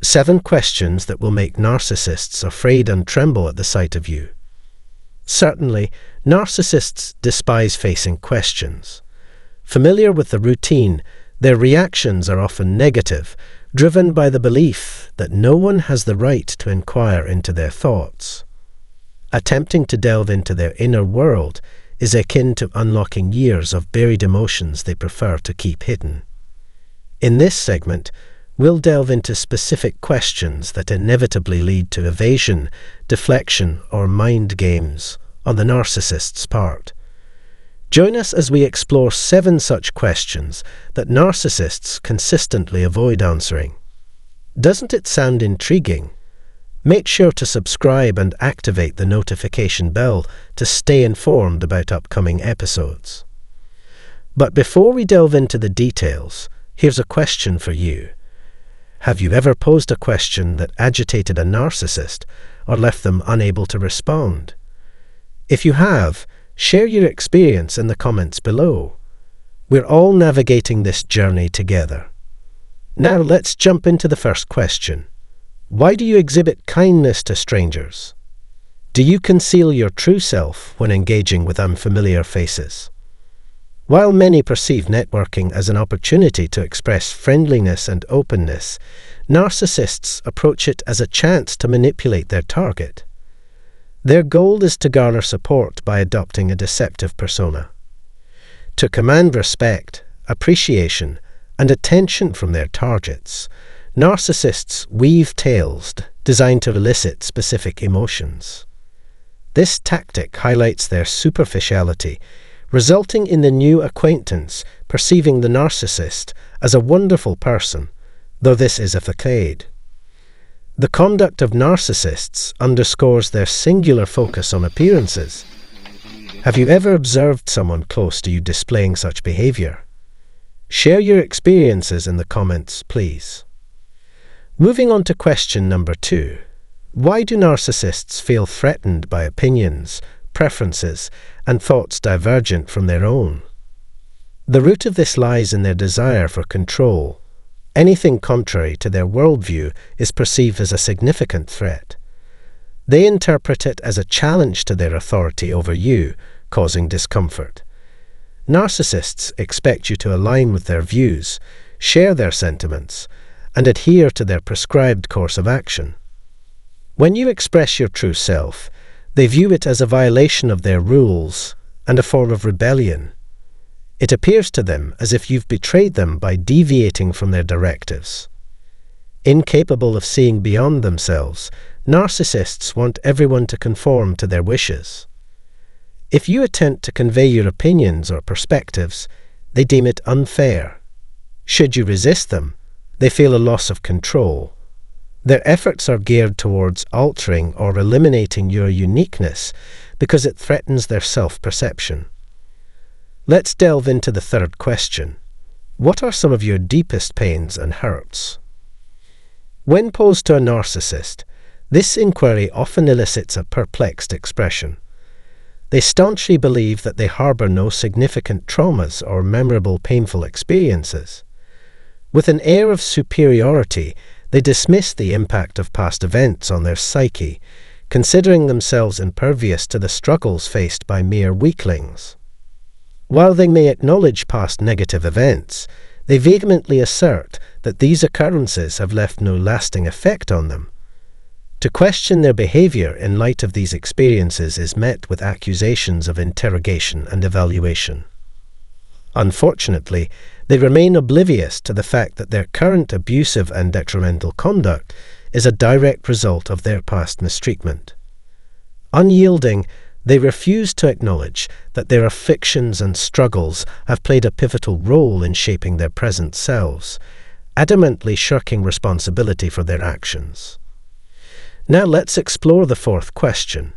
7 questions that will make narcissists afraid and tremble at the sight of you. Certainly, narcissists despise facing questions. Familiar with the routine, their reactions are often negative, driven by the belief that no one has the right to inquire into their thoughts. Attempting to delve into their inner world is akin to unlocking years of buried emotions they prefer to keep hidden. In this segment, we'll delve into specific questions that inevitably lead to evasion, deflection, or mind games on the narcissist's part. Join us as we explore 7 such questions that narcissists consistently avoid answering. Doesn't it sound intriguing? Make sure to subscribe and activate the notification bell to stay informed about upcoming episodes. But before we delve into the details, here's a question for you. Have you ever posed a question that agitated a narcissist or left them unable to respond? If you have, share your experience in the comments below. We're all navigating this journey together. Now let's jump into the first question. Why do you exhibit kindness to strangers? Do you conceal your true self when engaging with unfamiliar faces? While many perceive networking as an opportunity to express friendliness and openness, narcissists approach it as a chance to manipulate their target. Their goal is to garner support by adopting a deceptive persona. To command respect, appreciation, and attention from their targets, narcissists weave tales designed to elicit specific emotions. This tactic highlights their superficiality, resulting in the new acquaintance perceiving the narcissist as a wonderful person, though this is a facade. The conduct of narcissists underscores their singular focus on appearances. Have you ever observed someone close to you displaying such behavior? Share your experiences in the comments, please. Moving on to question number 2. Why do narcissists feel threatened by opinions, preferences, and thoughts divergent from their own? The root of this lies in their desire for control. Anything contrary to their worldview is perceived as a significant threat. They interpret it as a challenge to their authority over you, causing discomfort. Narcissists expect you to align with their views, share their sentiments, and adhere to their prescribed course of action. When you express your true self, they view it as a violation of their rules and a form of rebellion. It appears to them as if you've betrayed them by deviating from their directives. Incapable of seeing beyond themselves, narcissists want everyone to conform to their wishes. If you attempt to convey your opinions or perspectives, they deem it unfair. Should you resist them, they feel a loss of control. Their efforts are geared towards altering or eliminating your uniqueness because it threatens their self-perception. Let's delve into the third question. What are some of your deepest pains and hurts? When posed to a narcissist, this inquiry often elicits a perplexed expression. They staunchly believe that they harbor no significant traumas or memorable painful experiences. With an air of superiority, they dismiss the impact of past events on their psyche, considering themselves impervious to the struggles faced by mere weaklings. While they may acknowledge past negative events, they vehemently assert that these occurrences have left no lasting effect on them. To question their behavior in light of these experiences is met with accusations of interrogation and evaluation. Unfortunately, they remain oblivious to the fact that their current abusive and detrimental conduct is a direct result of their past mistreatment. Unyielding, they refuse to acknowledge that their afflictions and struggles have played a pivotal role in shaping their present selves, adamantly shirking responsibility for their actions. Now let's explore the fourth question.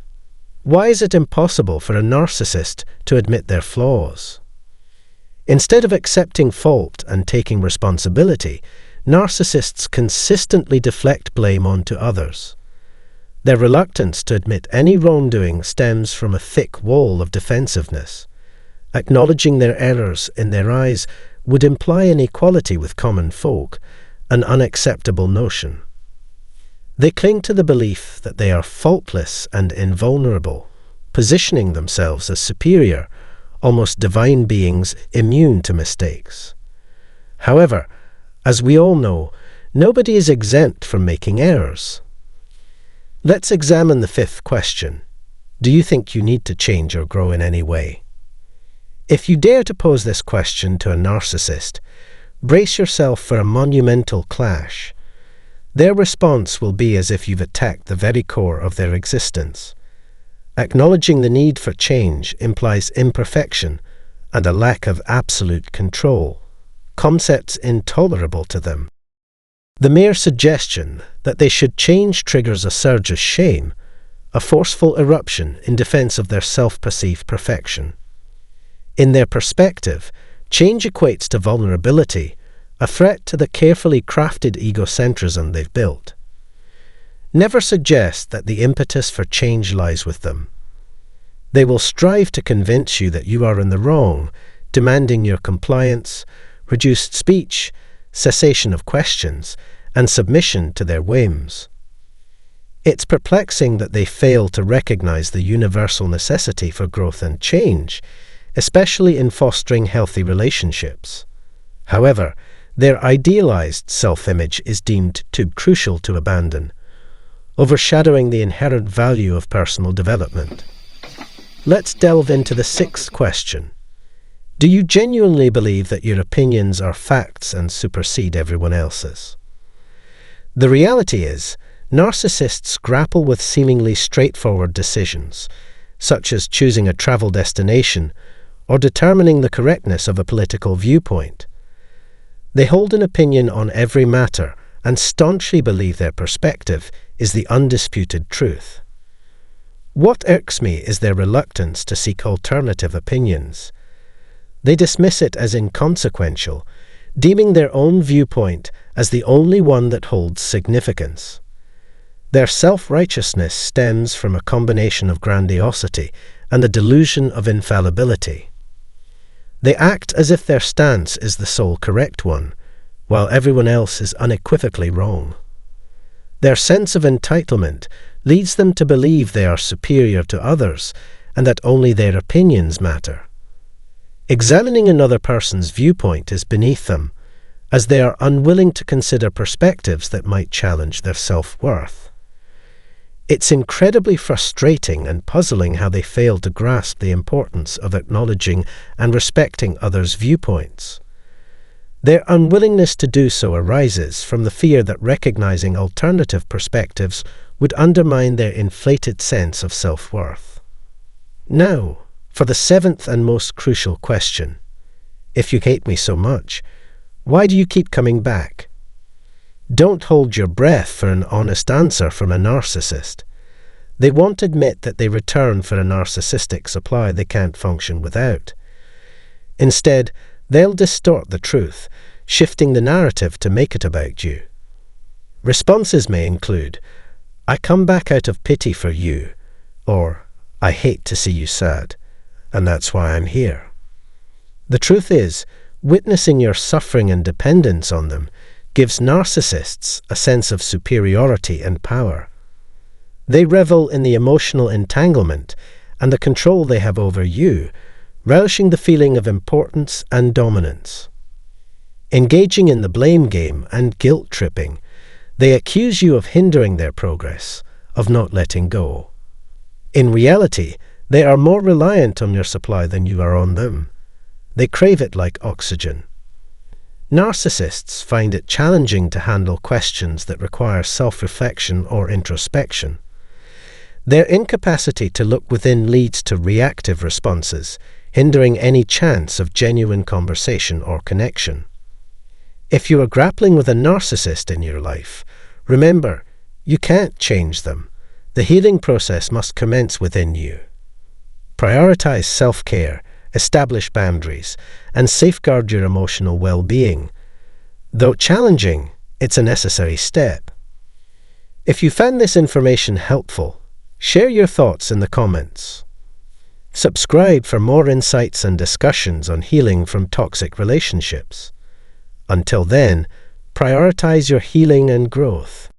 Why is it impossible for a narcissist to admit their flaws? Instead of accepting fault and taking responsibility, narcissists consistently deflect blame onto others. Their reluctance to admit any wrongdoing stems from a thick wall of defensiveness. Acknowledging their errors in their eyes would imply an equality with common folk, an unacceptable notion. They cling to the belief that they are faultless and invulnerable, positioning themselves as superior, almost divine beings immune to mistakes. However, as we all know, nobody is exempt from making errors. Let's examine the fifth question. Do you think you need to change or grow in any way? If you dare to pose this question to a narcissist, brace yourself for a monumental clash. Their response will be as if you've attacked the very core of their existence. Acknowledging the need for change implies imperfection and a lack of absolute control, concepts intolerable to them. The mere suggestion that they should change triggers a surge of shame, a forceful eruption in defense of their self-perceived perfection. In their perspective, change equates to vulnerability, a threat to the carefully crafted egocentrism they've built. Never suggest that the impetus for change lies with them. They will strive to convince you that you are in the wrong, demanding your compliance, reduced speech, cessation of questions, and submission to their whims. It's perplexing that they fail to recognize the universal necessity for growth and change, especially in fostering healthy relationships. However, their idealized self-image is deemed too crucial to abandon, overshadowing the inherent value of personal development. Let's delve into the sixth question. Do you genuinely believe that your opinions are facts and supersede everyone else's? The reality is, narcissists grapple with seemingly straightforward decisions, such as choosing a travel destination or determining the correctness of a political viewpoint. They hold an opinion on every matter and staunchly believe their perspective is the undisputed truth. What irks me is their reluctance to seek alternative opinions. They dismiss it as inconsequential, deeming their own viewpoint as the only one that holds significance. Their self-righteousness stems from a combination of grandiosity and a delusion of infallibility. They act as if their stance is the sole correct one, while everyone else is unequivocally wrong. Their sense of entitlement leads them to believe they are superior to others and that only their opinions matter. Examining another person's viewpoint is beneath them, as they are unwilling to consider perspectives that might challenge their self-worth. It's incredibly frustrating and puzzling how they fail to grasp the importance of acknowledging and respecting others' viewpoints. Their unwillingness to do so arises from the fear that recognizing alternative perspectives would undermine their inflated sense of self-worth. Now, for the seventh and most crucial question. If you hate me so much, why do you keep coming back? Don't hold your breath for an honest answer from a narcissist. They won't admit that they return for a narcissistic supply they can't function without. Instead, they'll distort the truth, shifting the narrative to make it about you. Responses may include, "I come back out of pity for you," or "I hate to see you sad, and that's why I'm here." The truth is, witnessing your suffering and dependence on them gives narcissists a sense of superiority and power. They revel in the emotional entanglement and the control they have over you, relishing the feeling of importance and dominance. Engaging in the blame game and guilt-tripping, they accuse you of hindering their progress, of not letting go. In reality, they are more reliant on your supply than you are on them. They crave it like oxygen. Narcissists find it challenging to handle questions that require self-reflection or introspection. Their incapacity to look within leads to reactive responses, hindering any chance of genuine conversation or connection. If you are grappling with a narcissist in your life, remember, you can't change them. The healing process must commence within you. Prioritize self-care, establish boundaries, and safeguard your emotional well-being. Though challenging, it's a necessary step. If you found this information helpful, share your thoughts in the comments. Subscribe for more insights and discussions on healing from toxic relationships. Until then, prioritize your healing and growth.